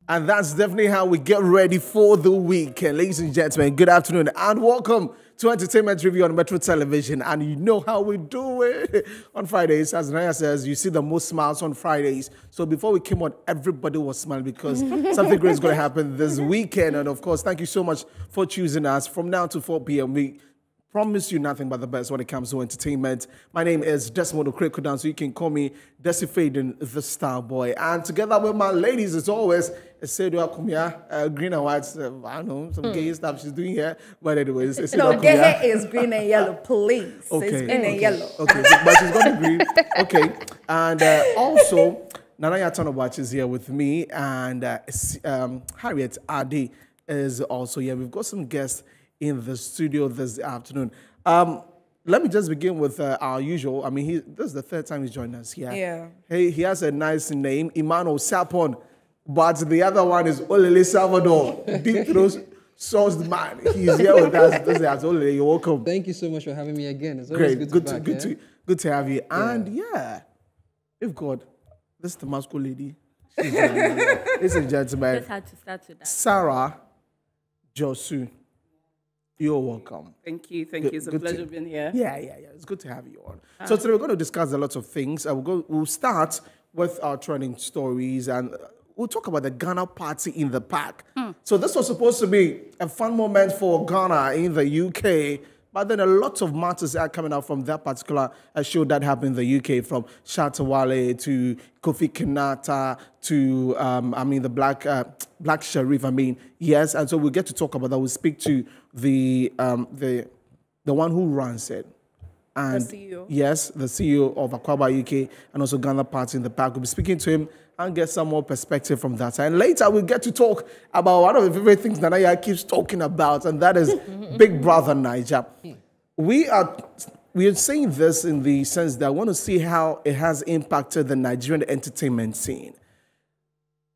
And that's definitely how we get ready for the weekend. Ladies and gentlemen, good afternoon and welcome to Entertainment Review on Metro Television. And you know how we do it on Fridays. As Naya says, you see the most smiles on Fridays. So before we came on, everybody was smiling because something great is going to happen this weekend. And of course, thank you so much for choosing us. From now to 4 p.m., we promise you nothing but the best when it comes to entertainment. My name is Desmond Okrekudan, so you can call me Desi Faden, the Star Boy. And together with my ladies, as always, Esedu Akumia, green and white. I don't know, some gay stuff she's doing here. But anyways, Esedu no, Akumia. their hair is green and yellow, please. Okay. It's green and yellow. Okay, but she's got to green. Okay. And also, Nanaya Tanobach is here with me. And Harriet Adi is also here. We've got some guests in the studio this afternoon. Let me just begin with our usual. I mean, this is the third time he's joined us here. Yeah. He has a nice name, Emmanuel Sapon, but the other one is Olele Salvador, Deep Throat Sauce Man. He's here with us. This is Olele. You're welcome. Thank you so much for having me again. It's always Great, good to have you. And yeah, if God, this is the masculine lady. Ladies and gentlemen, Just had to start with that. Sarah Josu. You're welcome. Thank you. It's a pleasure being here. Yeah. It's good to have you on. So today we're going to discuss a lot of things. We'll start with our trending stories and we'll talk about the Ghana party in the park. So this was supposed to be a fun moment for Ghana in the UK, but then a lot of matters are coming out from that particular show that happened in the UK, from Shatta Wale to Kofi Kinata to, the Black Sherif. Yes, and so we'll get to talk about that. We'll speak to the one who runs it. And The CEO. Yes, the CEO of Aquaba UK and also Ghana Party in the Park. We'll be speaking to him and get some more perspective from that. And later we'll get to talk about one of the favorite things that Naya keeps talking about, and that is Big Brother Niger. We are saying this in the sense that I want to see how it has impacted the Nigerian entertainment scene.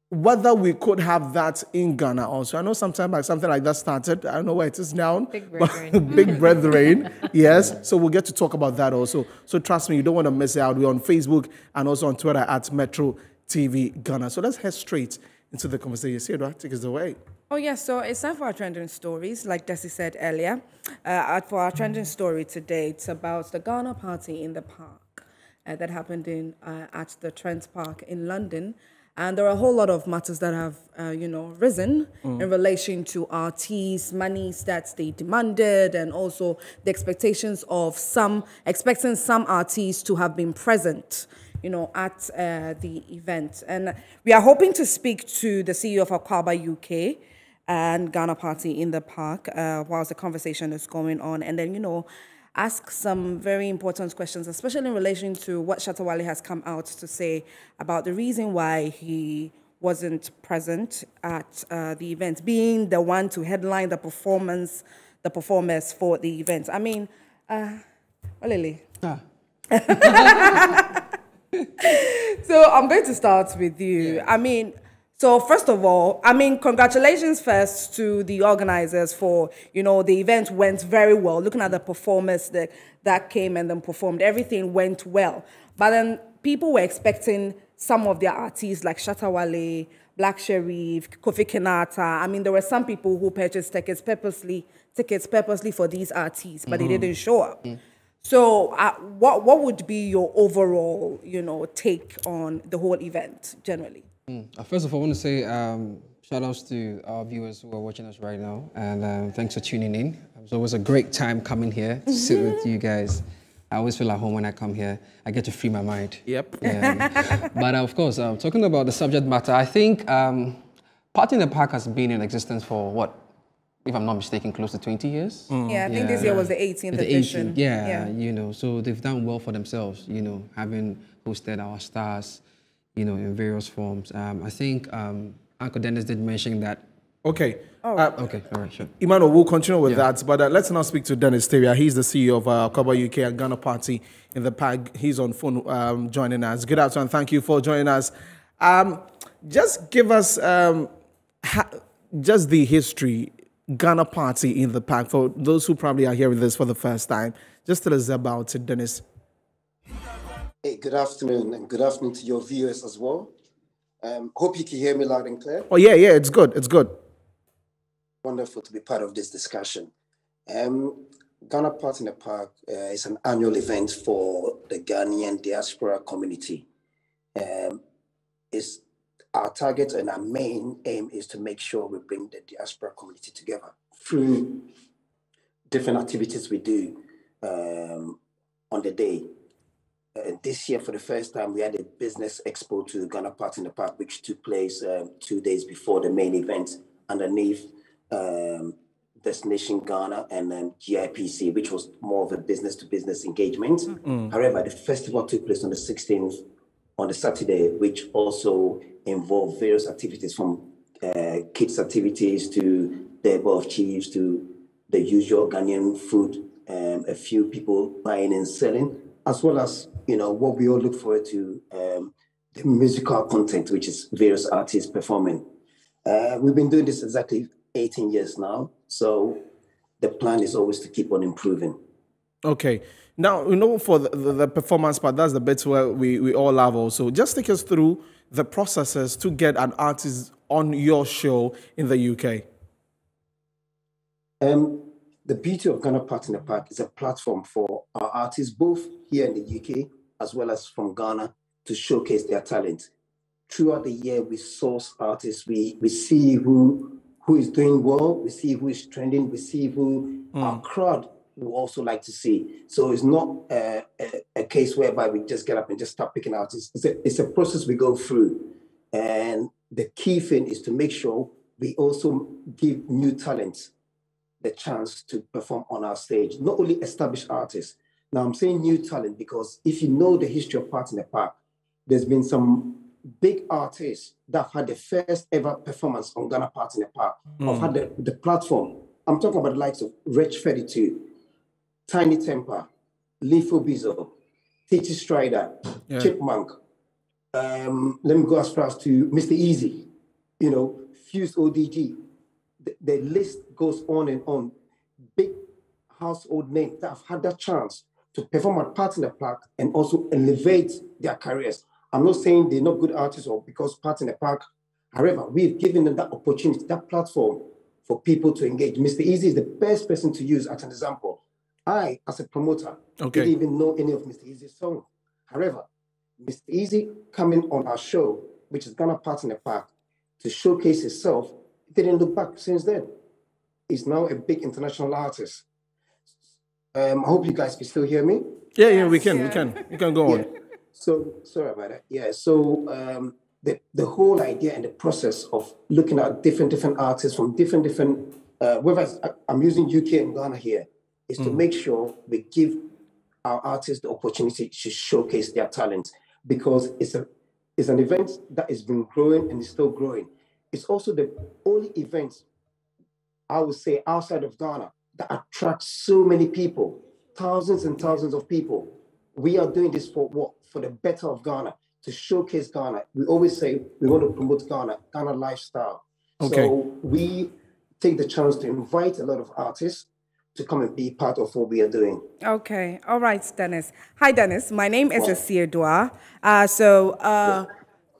Whether we could have that in Ghana also. I know sometimes something like that started. I don't know where it is now. Big Brethren. Big Brethren, yes. So we'll get to talk about that also. So trust me, you don't want to miss out. We're on Facebook and also on Twitter at Metro TV Ghana. So let's head straight into the conversation. Theodore, take us away. Oh, yes. So it's time for our trending stories, like Desi said earlier. For our trending story today, it's about the Ghana party in the park that happened at the Trent Park in London. And there are a whole lot of matters that have, risen in relation to artists, monies that they demanded, and also the expectations of expecting some artists to have been present, at the event. And we are hoping to speak to the CEO of Aquaba UK and Ghana Party in the Park whilst the conversation is going on. And then, ask some very important questions, especially in relation to what Shatta Wale has come out to say about the reason why he wasn't present at the event, being the one to headline the performers for the event. I mean, Olele. So I'm going to start with you. Yeah. So first of all, congratulations first to the organizers for, the event went very well. Looking at the performers that came and then performed, everything went well. But then people were expecting some of their artists like Shatta Wale, Black Sherif, Kofi Kinata. There were some people who purchased tickets purposely for these artists, but they didn't show up. So what would be your overall, take on the whole event generally? First of all, I want to say shout outs to our viewers who are watching us right now, and thanks for tuning in. It's always a great time coming here to sit with you guys. I always feel at home when I come here. I get to free my mind. Yep. Yeah. But of course, talking about the subject matter, I think Party in the Park has been in existence for what, if I'm not mistaken, close to 20 years? Yeah, I think this year was the 18th edition. Yeah, so they've done well for themselves, having hosted our stars, in various forms. I think Uncle Dennis did mention that. Okay. Okay, all right, sure. Emmanuel, we'll continue with that, but let's now speak to Dennis Teria. He's the CEO of Aquaba UK and Ghana Party in the Park. He's on phone joining us. Good afternoon. Thank you for joining us. Just give us just the history, Ghana Party in the Park, for those who probably are hearing this for the first time. Just tell us about it, Dennis. Hey, good afternoon, and good afternoon to your viewers as well. Hope you can hear me loud and clear. Oh, yeah, it's good. It's good. Wonderful to be part of this discussion. Ghana Part in the Park is an annual event for the Ghanaian diaspora community. It's our target and our main aim is to make sure we bring the diaspora community together through different activities we do on the day. This year, for the first time, we had a business expo to Ghana Part in the Park, which took place 2 days before the main event underneath Destination Ghana and GIPC, which was more of a business-to-business engagement. However, the festival took place on the 16th, on the Saturday, which also involved various activities from kids' activities to the Bar of Chiefs to the usual Ghanaian food, a few people buying and selling, as well as, what we all look forward to, the musical content, which is various artists performing. We've been doing this exactly 18 years now, so the plan is always to keep on improving. Okay. Now, for the performance part, that's the bit where we all love also. Just take us through the processes to get an artist on your show in the UK. The beauty of Ghana Part in the Park is a platform for our artists, both here in the UK as well as from Ghana, to showcase their talent. Throughout the year, we source artists. We see who is doing well. We see who is trending. We see who our crowd will also like to see. So it's not a case whereby we just get up and just start picking artists. It's a process we go through. And the key thing is to make sure we also give new talents the chance to perform on our stage, not only established artists. Now, I'm saying new talent because if you know the history of Part in the Park, there's been some big artists that have had the first ever performance on Ghana Part in the Park, have had the platform. I'm talking about the likes of Rich 32, Tiny Temper, Lifo Bizo, Titi Strider, Chipmunk. Let me go as far as to Mr. Easy, Fused ODG. The list goes on and on. Big household names that have had that chance to perform at Part in the Park and also elevate their careers. I'm not saying they're not good artists or because Part in the Park. However, we've given them that opportunity, that platform for people to engage. Mr. Easy is the best person to use as an example. I, as a promoter, didn't even know any of Mr. Easy's songs. However, Mr. Easy coming on our show, which is Ghana Part in the Park, to showcase himself, didn't look back since then. He's now a big international artist. I hope you guys can still hear me. Yeah, we can. You can go on. So sorry about that. Yeah. So the whole idea and the process of looking at different artists from different whether I'm using UK and Ghana here, is to make sure we give our artists the opportunity to showcase their talent, because it's an event that has been growing and is still growing. It's also the only event, I would say, outside of Ghana that attracts so many people, thousands and thousands of people. We are doing this for what? For the better of Ghana, to showcase Ghana. We always say we want to promote Ghana lifestyle. Okay. So we take the chance to invite a lot of artists to come and be part of what we are doing. Okay. All right, Dennis. Hi, Dennis. My name is Asia Dua.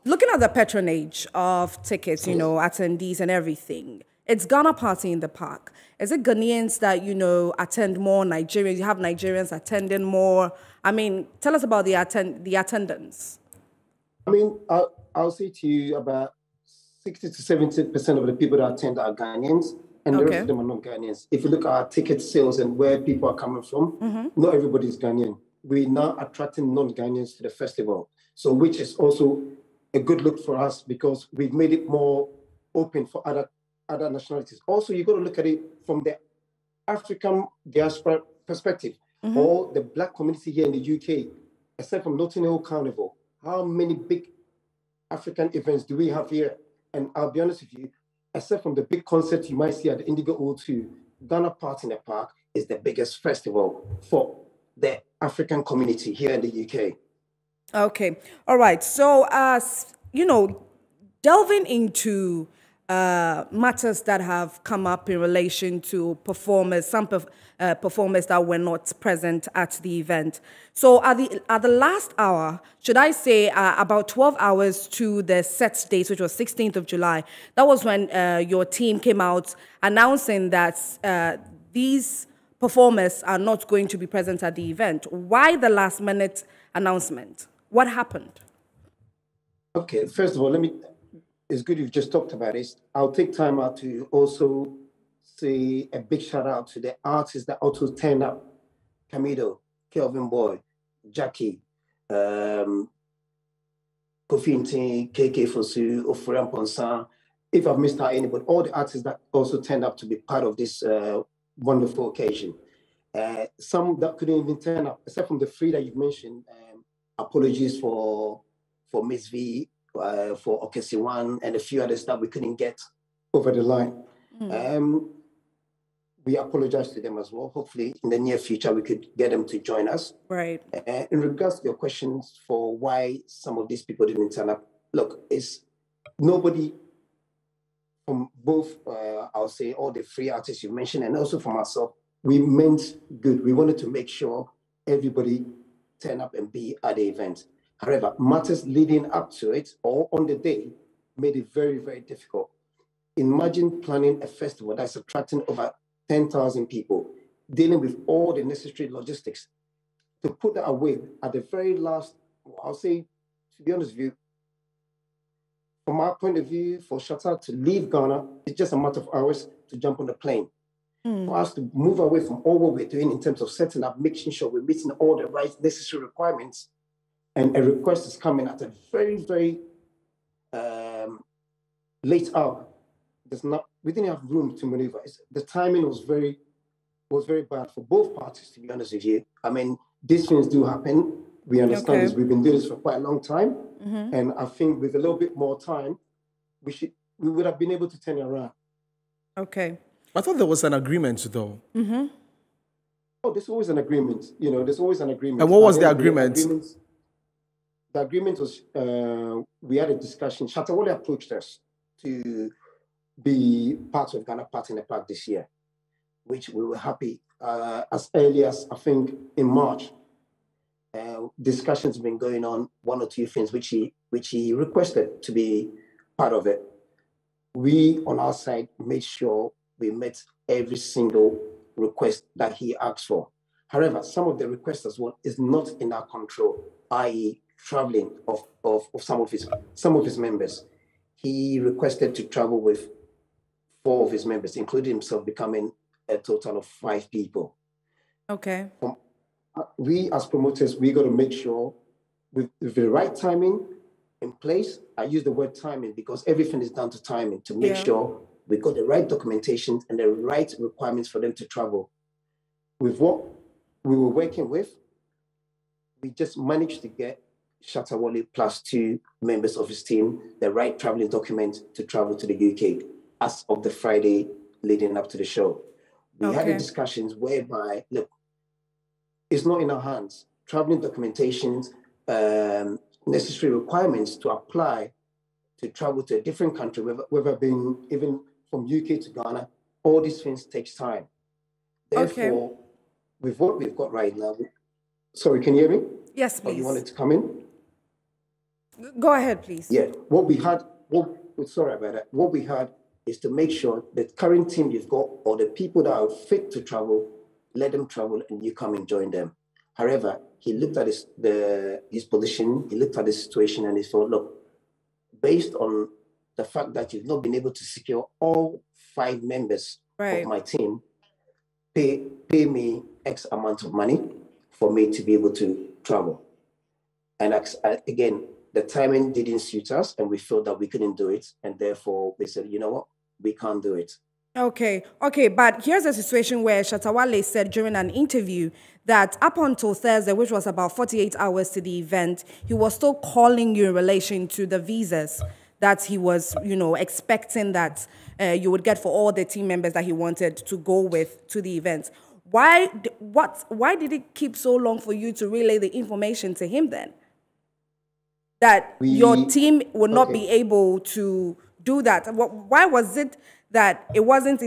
Looking at the patronage of tickets, attendees and everything, it's Ghana Party in the Park. Is it Ghanaians that, attend more, Nigerians? You have Nigerians attending more? I mean, tell us about the attendance. I mean, I'll say to you about 60 to 70% of the people that attend are Ghanaians, and the rest of them are not Ghanaians. If you look at our ticket sales and where people are coming from, not everybody is Ghanaian. We're now attracting non-Ghanaians to the festival, so which is also a good look for us because we've made it more open for other nationalities. Also, you've got to look at it from the African diaspora perspective, or the Black community here in the UK, except from Notting Hill Carnival. How many big African events do we have here? And I'll be honest with you, except from the big concerts you might see at the Indigo O2, Ghana Part in the Park is the biggest festival for the African community here in the UK. Okay. All right. So, delving into matters that have come up in relation to performers, some performers that were not present at the event. So at the last hour, should I say about 12 hours to the set date, which was 16th of July, that was when your team came out announcing that these performers are not going to be present at the event. Why the last minute announcement? What happened? Okay, first of all, it's good you've just talked about this. I'll take time out to also say a big shout out to the artists that also turned up. Camido, Kelvin Boy, Jackie, Kofi Ntin, KK Fosu, Ofurian Ponsan. If I've missed out anybody, all the artists that also turned up to be part of this wonderful occasion. Some that couldn't even turn up, except from the three that you've mentioned. Apologies for Miss V, for Okesiwan, and a few others that we couldn't get over the line. We apologize to them as well. Hopefully, in the near future, we could get them to join us. Right. In regards to your questions for why some of these people didn't turn up, look, it's nobody from both, I'll say, all the three artists you mentioned, and also from myself, we meant good. We wanted to make sure everybody turn up and be at the event. However, matters leading up to it or on the day made it very, very difficult. Imagine planning a festival that's attracting over 10,000 people, dealing with all the necessary logistics. To put that away at the very last, I'll say, to be honest with you, from our point of view, for Shatta to leave Ghana, it's just a matter of hours to jump on the plane. For us to move away from all what we're doing in terms of setting up, making sure we're meeting all the right necessary requirements, and a request is coming at a very, very late hour. We didn't have room to maneuver. The timing was very bad for both parties, to be honest with you. I mean, these things do happen. We understand this. We've been doing this for quite a long time. And I think with a little bit more time, we would have been able to turn it around. Okay. I thought there was an agreement, though. Oh, there's always an agreement. You know, there's always an agreement. And what was the agreement? The agreement was, we had a discussion. Shatta Wale approached us to be part of Ghana Party in the Park this year, which we were happy. As early as, I think, in March, discussions have been going on, one or two things which he requested to be part of it. We, on our side, made sure we met every single request that he asked for. However, some of the requests as well is not in our control, i.e. traveling of some of his members. He requested to travel with 4 of his members, including himself, becoming a total of 5 people. Okay. We as promoters, we got to make sure with the right timing in place. I use the word timing because everything is down to timing to make sure we got the right documentation and the right requirements for them to travel. With what we were working with, we just managed to get Shatta Wale plus 2 members of his team the right traveling document to travel to the UK as of the Friday leading up to the show. We had discussions whereby, look, it's not in our hands. Traveling documentations, necessary requirements to apply to travel to a different country, whether being even from UK to Ghana, all these things takes time. Therefore, with what we've got right now, sorry, can you hear me? Yes, please. You wanted to come in? Go ahead, please. Yeah, what we had, sorry about that. What we had is to make sure the current team you've got or the people that are fit to travel, let them travel and you come and join them. However, he looked at his position, he looked at the situation and he thought, look, based on the fact that you've not been able to secure all 5 members of my team, pay me X amount of money for me to be able to travel. And again, the timing didn't suit us and we felt that we couldn't do it. And therefore we said, you know what, we can't do it. Okay, but here's a situation where Shatta Wale said during an interview that up until Thursday, which was about 48 hours to the event, he was still calling you in relation to the visas that he was, expecting that you would get for all the team members that he wanted to go with to the event. Why did it keep so long for you to relay the information to him then? That your team would not be able to do that? Why was it that it wasn't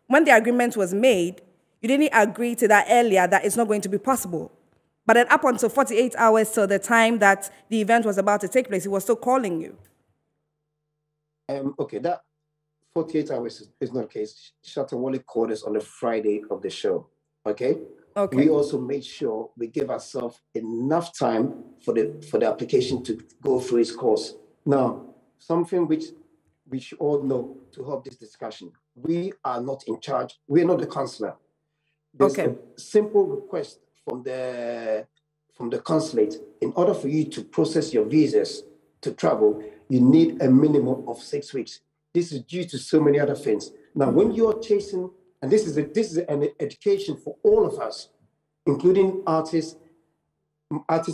when the agreement was made, you didn't agree to that earlier that it's not going to be possible? But then up until 48 hours till the time that the event was about to take place, he was still calling you. Okay, that 48 hours is not the case. Shatta Wale called us on the Friday of the show. Okay. We also made sure we gave ourselves enough time for the application to go through its course. Now, something which we should all know to help this discussion: we are not in charge. We are not the consular. There's a simple request from the consulate. In order for you to process your visas to travel, you need a minimum of 6 weeks. This is due to so many other things. Now, when you are chasing, and this is an education for all of us, including artists,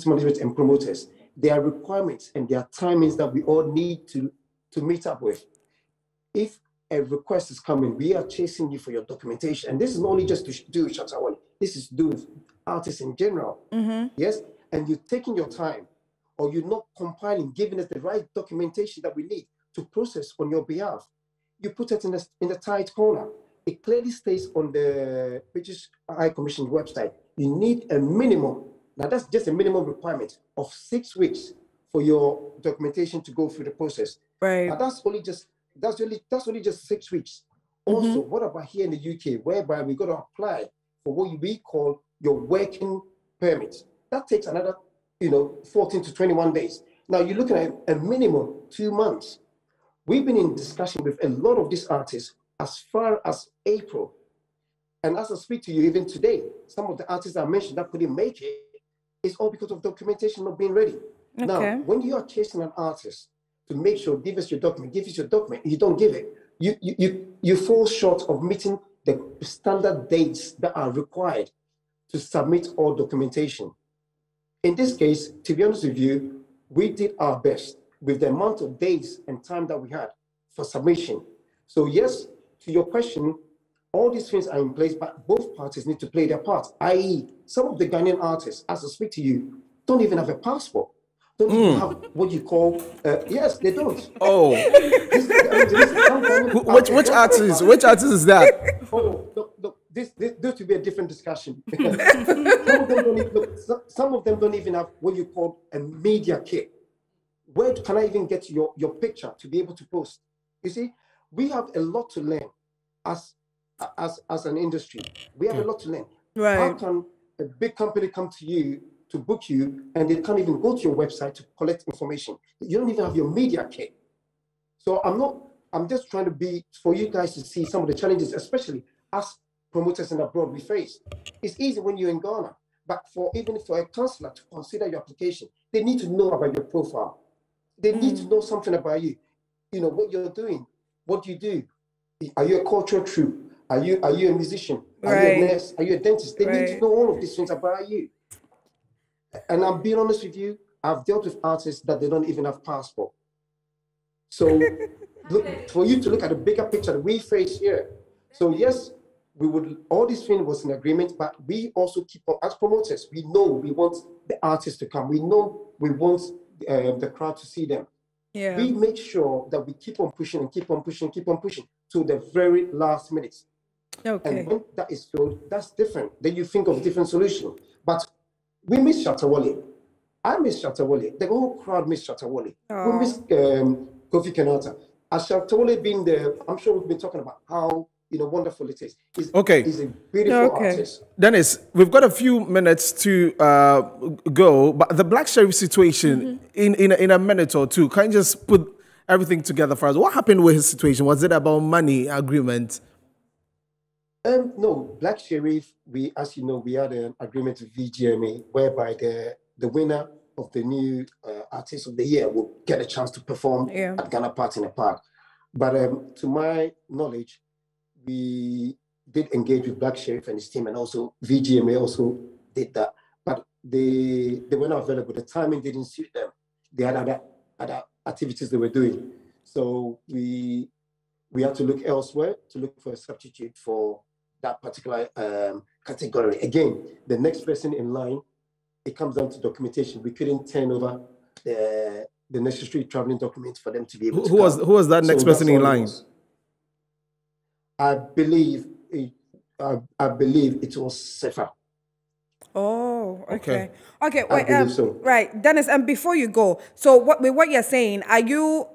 management, and promoters. There are requirements and there are timings that we all need to meet up with. If a request is coming, we are chasing you for your documentation. And this is not only just to do with Shatta Wale. This is to do with artists in general. Yes? And you're taking your time, or you're not compiling, giving us the right documentation that we need to process on your behalf. You put it in the tight corner. It clearly states on the British High Commission website, you need a minimum. Now that's just a minimum requirement of 6 weeks for your documentation to go through the process. Right. Now that's only just 6 weeks. Also, what about here in the UK, whereby we got to apply for what we call your working permit? That takes another, 14 to 21 days. Now you're looking at a minimum 2 months. We've been in discussion with a lot of these artists as far as April. And as I speak to you, even today, some of the artists I mentioned that couldn't make it, it's all because of documentation not being ready. Now, when you are chasing an artist to make sure, give us your document, you don't give it, you fall short of meeting the standard dates that are required to submit all documentation. In this case, to be honest with you, we did our best with the amount of days and time that we had for submission. So yes, to your question, all these things are in place, but both parties need to play their part, i.e. some of the Ghanaian artists, as I speak to you, don't even have a passport. Don't even have what you call, yes, they don't. Oh. Which artist? Which artist is that? Oh, look, this will be a different discussion. Some of them don't even have what you call a media kit. Where can I even get your picture to be able to post? You see, we have a lot to learn as an industry. We have a lot to learn. Right. How can a big company come to you to book you and they can't even go to your website to collect information? You don't even have your media kit. So I'm just trying to be, for you guys to see some of the challenges, especially us promoters in abroad we face. It's easy when you're in Ghana, but even for a counselor to consider your application, they need to know about your profile. They need to know something about you. What you're doing, what you do. Are you a cultural troupe? Are you a musician? Are you a nurse? Are you a dentist? They need to know all of these things about you. And I'm being honest with you, I've dealt with artists that they don't even have passport. So for you to look at the bigger picture that we face here. So yes, all these things was in agreement, but we also keep on, as promoters, we know we want the artists to come. We know we want the crowd to see them. Yeah. We make sure that we keep on pushing and keep on pushing to the very last minutes. Okay. And when that is filled, that's different. Then you think of a different solution. But we miss Shatta Wale. I miss Shatta Wale. The whole crowd miss Shatta Wale. We miss Kofi Kenyatta. As Shatta Wale being there, I'm sure we've been talking about how wonderful it is. He's a beautiful artist. Dennis, we've got a few minutes to go, but the Black Sherif situation in a minute or two, can you just put everything together for us? What happened with his situation? Was it about money agreement? No, Black Sherif, as you know, we had an agreement with VGMA whereby the winner of the new Artist of the Year will get a chance to perform at Ghana Party in the Park. But to my knowledge, we did engage with Black Sherif and his team, and also VGMA also did that. But they were not available. The timing didn't suit them. They had other activities they were doing. So we had to look elsewhere to look for a substitute for that particular category. Again, the next person in line, it comes down to documentation. We couldn't turn over the the necessary traveling documents for them to be able to Who was that next person in line? I believe it was Sefa. Oh, okay. Okay, I wait, believe so. right. Dennis, and before you go, so what you're saying, are you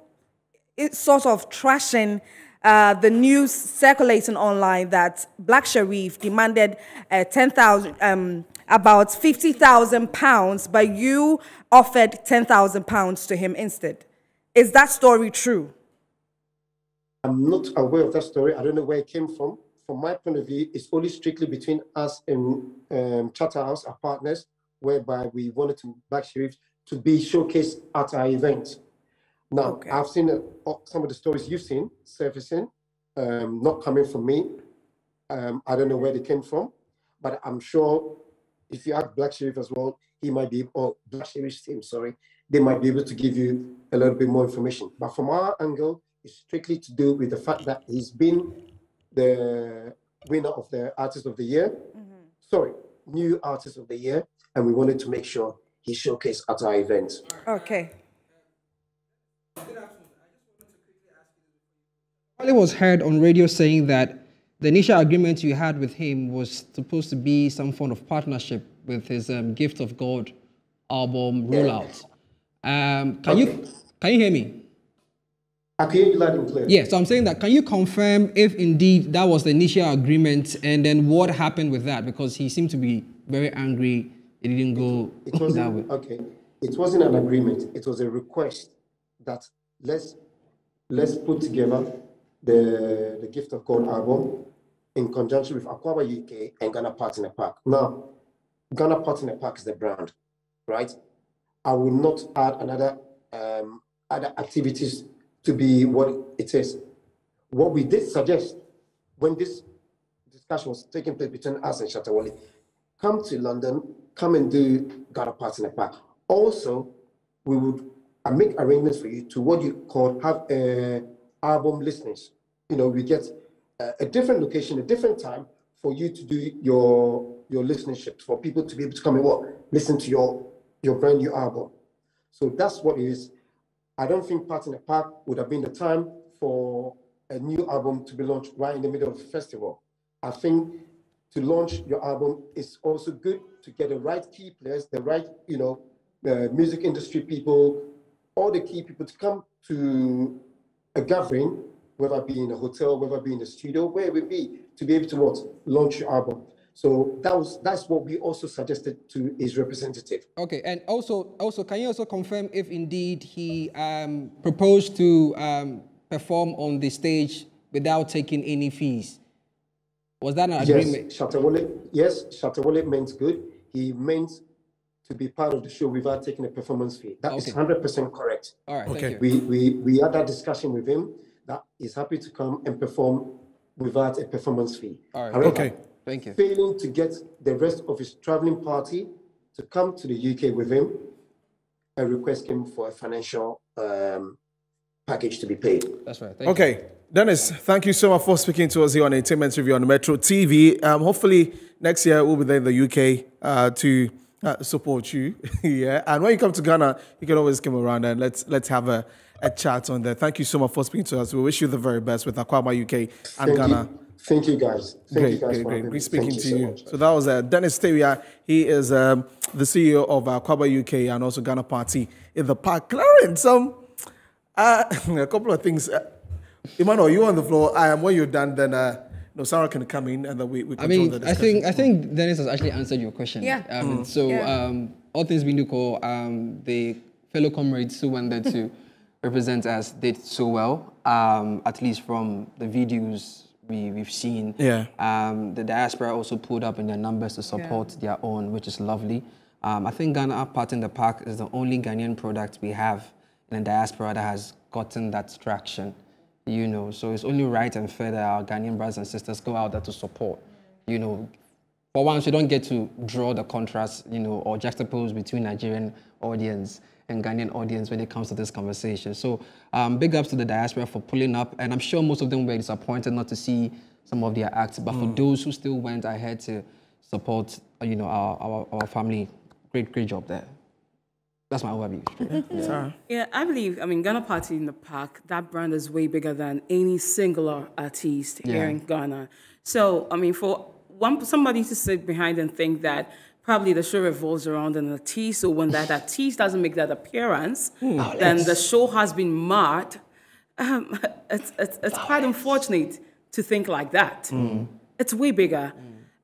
sort of trashing the news circulating online that Black Sherif demanded 10,000, about £50,000, but you offered £10,000 to him instead? Is that story true? I'm not aware of that story. I don't know where it came from. From my point of view, it's only strictly between us and Charterhouse, our partners, whereby we wanted Black Sherif to be showcased at our event. Now, I've seen some of the stories you've seen surfacing, not coming from me. I don't know where they came from, but I'm sure if you ask Black Sherif as well, he might be, or Black Sherif's team, sorry, they might be able to give you a little bit more information. But from our angle, it's strictly to do with the fact that he's been the winner of the Artist of the Year, sorry, New Artist of the Year, and we wanted to make sure he showcased at our event. Okay. It was heard on radio saying that the initial agreement you had with him was supposed to be some form of partnership with his Gift of God album rollout. Can you hear me? I can hear you loud and clear. Yeah, so I'm saying that, can you confirm if indeed that was the initial agreement, and then what happened with that? Because he seemed to be very angry. It didn't go that way. Okay, it wasn't an agreement. It was a request that let's put together the Gift of God album in conjunction with Akwaaba UK and Ghana Party in the Park. Now, Ghana Party in the Park is the brand, right? I will not add another other activities to be what it is. What we did suggest when this discussion was taking place between us and Shatta Wale, come to London, come and do Ghana Party in the Park. Also, we would make arrangements for you to what you call have album listeners. You know, we get a different location, a different time for you to do your listenership, for people to be able to come and listen to your brand new album. So that's what it is. I don't think Party in the Park would have been the time for a new album to be launched right in the middle of the festival. I think to launch your album is also good to get the right key players, the right, music industry people, all the key people to come to a gathering, whether it be in a hotel, whether it be in a studio, where it would be, to be able to launch your album. So that's what we also suggested to his representative. Okay, and also, can you also confirm if indeed he proposed to perform on the stage without taking any fees? Was that an agreement? Yes, Shatta Wale meant good. He meant to be part of the show without taking a performance fee. That is 100% correct. All right, okay. Thank you. We had that discussion with him that he's happy to come and perform without a performance fee. All right. However, okay. Thank you. Failing to get the rest of his traveling party to come to the UK with him, a request came for a financial package to be paid. That's right. Thank you. Dennis, thank you so much for speaking to us here on Entertainment Review on Metro TV. Hopefully next year we'll be there in the UK to support you. Yeah, and when you come to Ghana, you can always come around and let's have a chat on there. Thank you so much for speaking to us. We wish you the very best with Akwaaba UK and Ghana. Thank you, guys. Great speaking to you. So that was Dennis Teria. He is the CEO of Akwaaba UK and also Ghana Party in the Park. Clarence, a couple of things. Emmanuel, you on the floor. When you're done, then Sarah can come in and then we control the discussion. I think Dennis has actually answered your question. Yeah. All things being equal, the fellow comrades who went there to represent us did so well, at least from the videos we've seen. Yeah. The diaspora also pulled up in their numbers to support their own, which is lovely. I think Ghana Party in the Park is the only Ghanaian product we have in the diaspora that has gotten that traction. So it's only right and fair that our Ghanaian brothers and sisters go out there to support. For once, we don't get to draw the contrast, or juxtapose between Nigerian audience and Ghanaian audience when it comes to this conversation. So big ups to the diaspora for pulling up, and I'm sure most of them were disappointed not to see some of their acts, but for those who still went ahead to support, our family, great job there. That's my overview. Sarah? Yeah, I believe, Ghana Party in the Park, that brand is way bigger than any singular artist here in Ghana. So, for somebody to sit behind and think that probably the show revolves around an artist, so when that artist doesn't make that appearance, then the show has been marred. It's quite unfortunate to think like that. It's way bigger.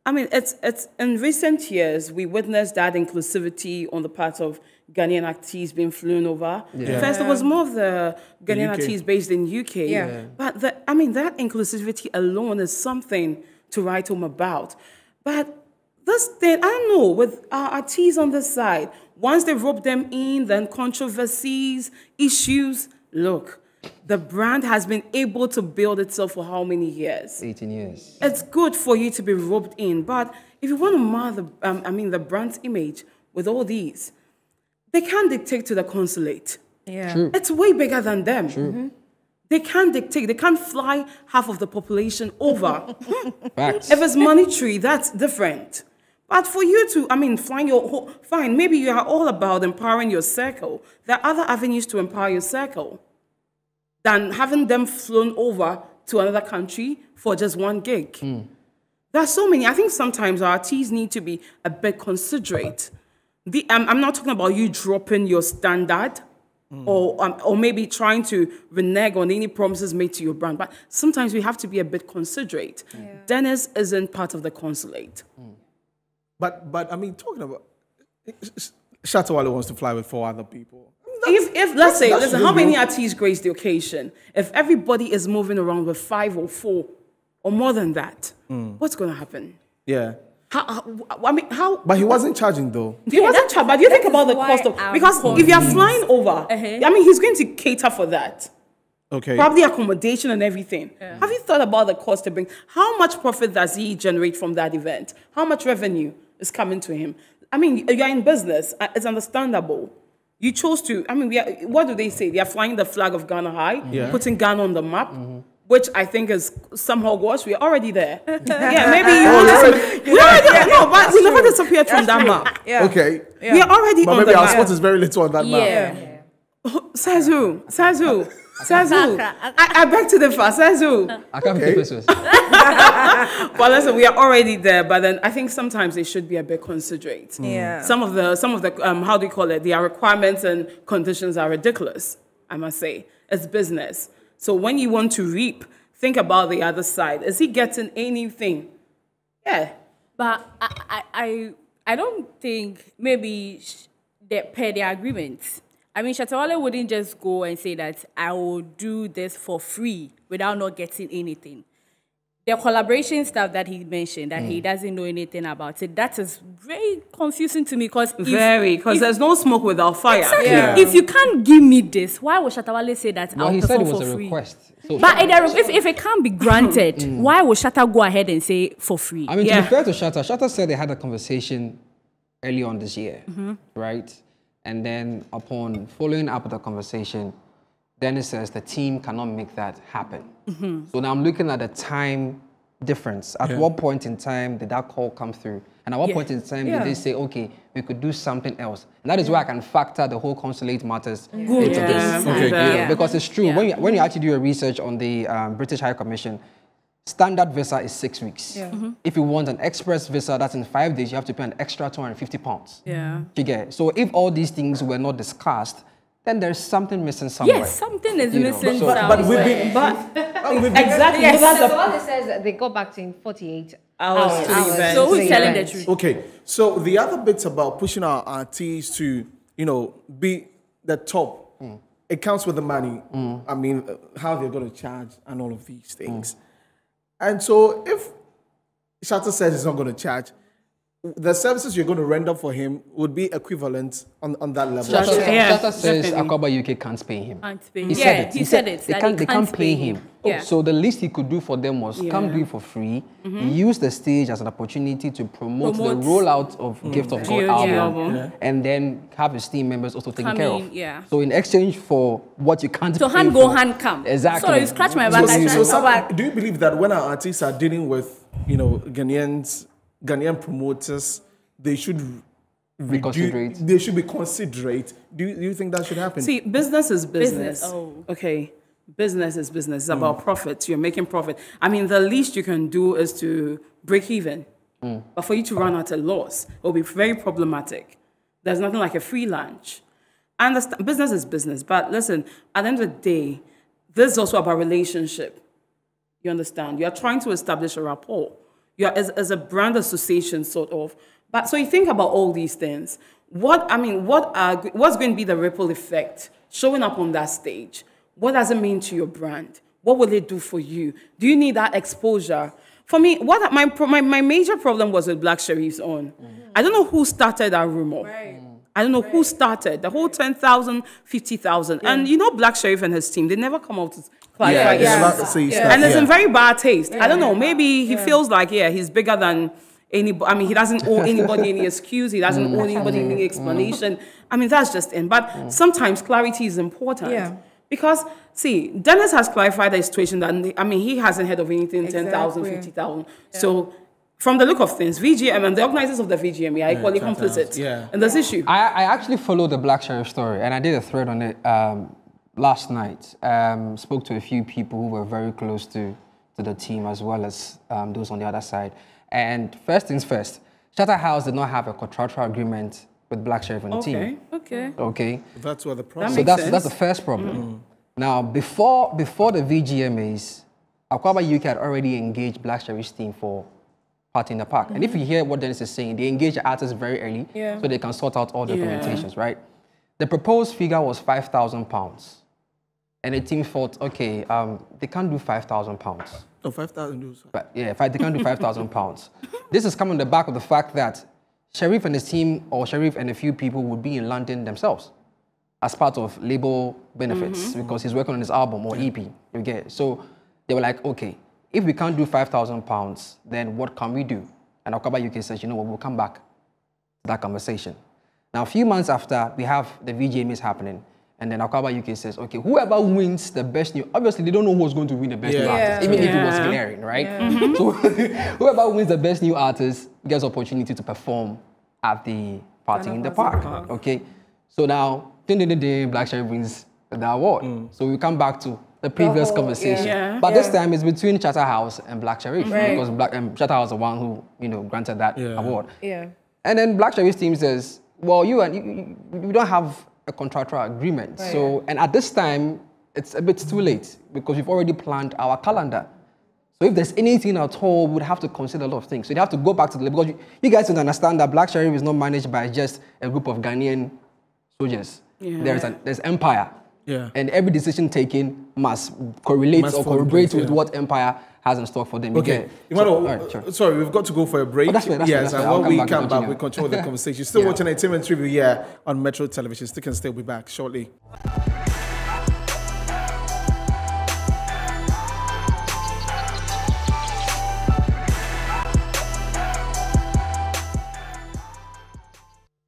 It's in recent years, we witnessed that inclusivity on the part of Ghanaian artists being flown over. First, it was more of the Ghanaian artists based in UK. But that inclusivity alone is something to write home about. But this thing, I don't know, with our artists on the side, once they rope them in, then controversies, issues, look, the brand has been able to build itself for how many years? 18 years. It's good for you to be roped in, but if you want to mar the brand's image with all these, they can't dictate to the consulate. True. It's way bigger than them. They can't dictate. They can't fly half of the population over. Facts. If it's monetary, that's different. But for you to, flying your whole, fine, maybe you are all about empowering your circle. There are other avenues to empower your circle than having them flown over to another country for just one gig. There are so many. I think sometimes our artists need to be a bit considerate. I'm not talking about you dropping your standard or maybe trying to renege on any promises made to your brand, but sometimes we have to be a bit considerate. Dennis isn't part of the consulate. But talking about Shatta Wale wants to fly with 4 other people. If let's say, listen, how many artists grace the occasion? If everybody is moving around with 5 or 4 or more than that, what's going to happen? Yeah. How? But he wasn't charging though. He wasn't charged. But you think about the cost of, because if you're flying over, he's going to cater for that. Okay. Probably accommodation and everything. Have you thought about the cost to bring? How much profit does he generate from that event? How much revenue is coming to him? You're in business. It's understandable. You chose to. What do they say? They are flying the flag of Ghana high, putting Ghana on the map. Which I think is somehow worse. We're already there. Maybe you want to. No, but we never disappeared from that map. Okay. We are already But on maybe the our map. spot is very little on that map. Says who? I beg to differ. Says who? I can't be first. Well, listen, we are already there, but then I think sometimes they should be a bit considerate. Some of the how do you call it? Their requirements and conditions are ridiculous. I must say, it's business. So when you want to reap, think about the other side. Is he getting anything? Yeah. But I don't think maybe per the agreement. Shatta Wale wouldn't just go and say that I will do this for free without not getting anything. The collaboration stuff that he mentioned, that he doesn't know anything about it, that is very confusing to me because there's no smoke without fire. Exactly. If you can't give me this, why would Shatta Wale say that I'll he said perform it was for a free? request. So But if it can't be granted, why would Shatta go ahead and say for free? to be fair to Shatta said they had a conversation early on this year, right? And then upon following up with the conversation, Dennis says the team cannot make that happen. So now I'm looking at the time difference. At what point in time did that call come through? And at what point in time did they say, okay, we could do something else? And that is where I can factor the whole consulate matters into this. Because it's true. When you actually do your research on the British High Commission, standard visa is 6 weeks. If you want an express visa, that's in 5 days, you have to pay an extra £250. You get? So if all these things were not discussed, then there's something missing somewhere. Yes, something is missing. But we've been. Exactly. Yes, That's so what it says that they got back to in 48 hours to the event. So who's the telling the event. truth? Okay. So the other bits about pushing our artists to, be the top, it counts with the money. How they're going to charge and all of these things. And so if Shatta says he's not going to charge, the services you're going to render for him would be equivalent on that level. Shatta says Akwaaba UK can't pay him. He said it. They can't pay him. So the least he could do for them was come do it for free, use the stage as an opportunity to promote the rollout of Gift of God album, and then have his team members also taken care of. So in exchange for what you can't pay So hand go, hand come. Exactly. Sorry, you scratch my back. Do you believe that when our artists are dealing with, Ghanaian promoters, they should reconsiderate. They should be considerate. Do you think that should happen? See, business is business. Oh. Okay. Business is business. It's about profits. You're making profit. I mean, the least you can do is to break even. But for you to run at a loss, it will be very problematic. There's nothing like a free lunch. I understand business is business. But listen, at the end of the day, this is also about relationship. You understand? You're trying to establish a rapport. You're as a brand association, sort of. But so you think about all these things. What's going to be the ripple effect showing up on that stage? What does it mean to your brand? What will it do for you? Do you need that exposure? For me, what my major problem was with Black Sherif's on. I don't know who started that rumor. Right. I don't know who started the whole 10,000, 50,000. And you know, Black Sherif and his team, they never come out to clarify. And it's in very bad taste. I don't know. Maybe he feels like, he's bigger than anybody. I mean, he doesn't owe anybody any excuse. He doesn't owe anybody any explanation. I mean, that's just in. But sometimes clarity is important. Yeah. Because, see, Dennis has clarified the situation that, he hasn't heard of anything 10,000, 50,000. So, from the look of things, VGM and the organizers of the VGM are equally complicit in this issue. I actually followed the Black Sherif story, and I did a thread on it last night. Spoke to a few people who were very close to the team, as well as those on the other side. And first things first, Charterhouse did not have a contractual agreement with Black Sherif and the team. Okay. That's what the problem. So that's the first problem. Now, before the VGMAs, Akwaaba UK had already engaged Black Sherif's team for Party in the Park. And if you hear what Dennis is saying, they engage the artists very early so they can sort out all the documentations, right? The proposed figure was £5,000. And the team thought, okay, they can't do £5,000. No, 5,000. But yeah, they can't do £5,000. This is coming on the back of the fact that Sherif and his team, or Sherif and a few people, would be in London themselves as part of label benefits because he's working on his album or EP. You get it? So they were like, okay, if we can't do £5,000, then what can we do? And Akwaaba UK says, you know what, we'll come back to that conversation. Now, a few months after, we have the VGMAs happening, and then Akwaaba UK says, okay, whoever wins the best new, obviously they don't know who's going to win the best new artist, even if it was glaring, right? So whoever wins the best new artist gets opportunity to perform at the Party in the Park. Okay, so now, Black Sherif wins the award. So we come back to the previous conversation. But this time it's between Charterhouse and Black Sherif, because Charterhouse is the one who, granted that award. And then Black Sherif's team says, well, you don't have a contractual agreement. So, and at this time, it's a bit too late because we've already planned our calendar. So if there's anything at all, we'd have to consider a lot of things. So you'd have to go back to the, because you guys don't understand that Black Sherif is not managed by just a group of Ghanaian soldiers. There's empire. And every decision taken must correlate or corroborate with what empire has in stock for them. Okay. Sorry, we've got to go for a break. That's right. And when we come back, we continue the conversation. Still watching Entertainment Review here on Metro Television. Stick and stay. We'll be back shortly.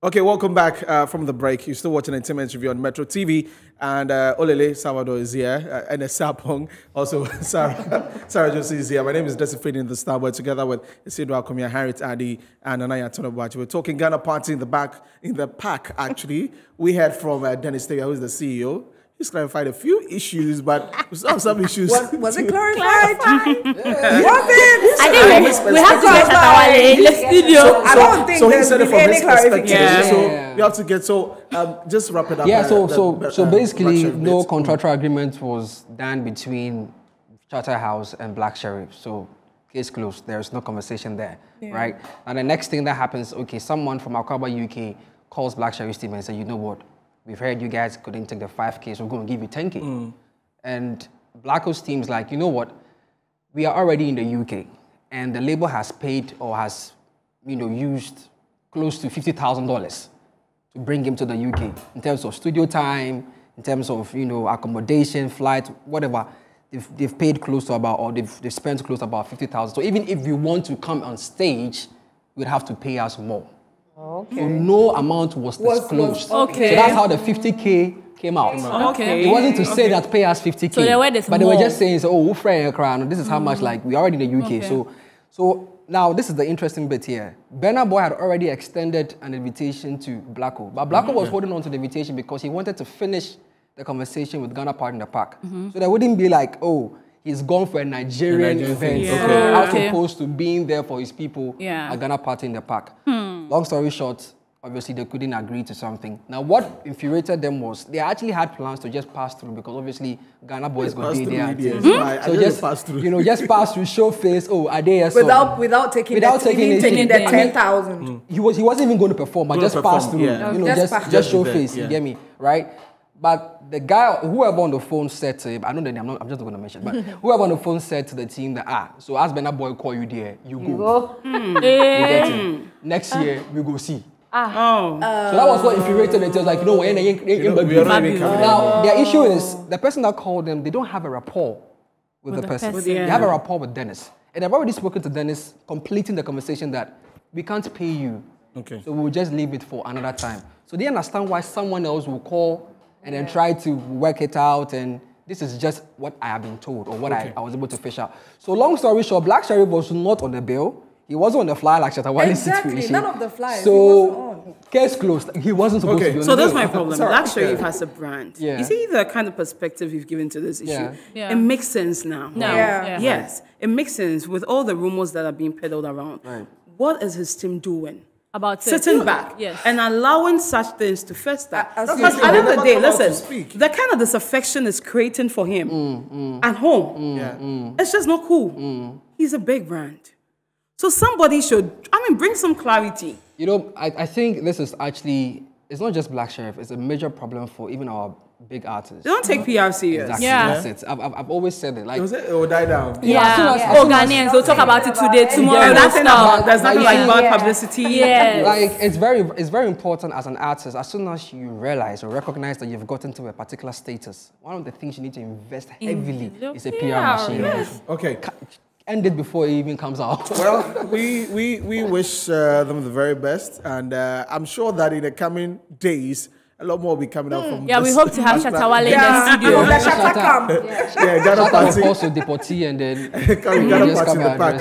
Okay, welcome back from the break. You're still watching Entertainment Review on Metro TV. And Olele Salvador is here, and Sapong. Also, Sarah Josie is here. My name is Desifred in the Star. We're together with Isidro Akomia, Harriet Adi, and Anaya Tonobachi. We're talking Ghana Party in the pack, actually. We heard from Dennis Tega, who's the CEO. He's clarified a few issues, but some issues. Was it clarified? I think we have to get at our in the studio. I don't think there's been any clarification. So you have to get, just wrap it up. Yeah, so basically, no contractual agreement was done between Charterhouse and Black Sherif. So case closed. There's no conversation there, right? And the next thing that happens, okay, someone from Akwaaba UK calls Black Sherif's team and says, you know what? We've heard you guys couldn't take the 5K, so we're going to give you 10K. And Blacko's team's like, you know what? We are already in the UK, and the label has paid or has, used close to $50,000 to bring him to the UK in terms of studio time, in terms of, accommodation, flight, whatever. They've paid close to about, or they've spent close to about $50,000. So even if you want to come on stage, you'd have to pay us more. Okay. So no amount was disclosed. Okay. So that's how the 50K came out. Okay. It wasn't to say that pay us 50K. So they were but they were just saying, so, oh, friend crown, this is how much, like, we're already in the UK. Okay. So Now, this is the interesting bit here. Burna Boy had already extended an invitation to Blacko, but Blacko was holding on to the invitation because he wanted to finish the conversation with Ghana Party in the Park. So there wouldn't be like, oh, he's gone for a Nigerian event, as opposed to being there for his people at Ghana Party in the Park. Long story short, obviously they couldn't agree to something. Now, what infuriated them was they actually had plans to just pass through because obviously Ghana boys got be there. So just pass through. You know, just pass through, show face. Oh, are they here? Without taking the 10,000. He wasn't even going to perform, but just pass through. You know, just show face. You get me, right? But the guy, whoever on the phone said to him, I know the name, I'm just not going to mention, but whoever on the phone said to the team that, so as Burna Boy call you there, you go. You get it. Next year, we go see. So that was what infuriated it. It was like, no, now, their issue is, the person that called them, they don't have a rapport with the person. They have a rapport with Dennis. And I've already spoken to Dennis, completing the conversation that we can't pay you. So we'll just leave it for another time. So they understand why someone else will call and then try to work it out, and this is just what I have been told, or what I was able to fish out. So long story short, Black Sherif was not on the bill. He wasn't on the flyer like Shatta Wale's situation. None of the flyers. So case closed. He wasn't supposed to be on So the that's bill. my problem. Black Sherif has a brand. You see the kind of perspective you've given to this issue? It makes sense now. Yes, it makes sense with all the rumors that are being peddled around. What is his team doing? About sitting back and allowing such things to fester. Because at the end of the day, listen, the kind of disaffection is creating for him at home. It's just not cool. He's a big brand. So somebody should, bring some clarity. You know, I think this is actually, it's not just Black Sherif, it's a major problem for even our big artists. They don't take PR serious. Exactly. That's it. I've always said it. Like, it will die down. Ghanaians will talk about it today, tomorrow. There's nothing like bad publicity. Like, it's very important as an artist. As soon as you realize or recognize that you've gotten to a particular status, one of the things you need to invest heavily is a PR machine. Okay. End it before it even comes out. Well, we wish them the very best, and I'm sure that in the coming days, a lot more will be coming out from we hope to have Shatta Wale in the studio. Ghana Party. Also Deportee and then Ghana Party in the Park.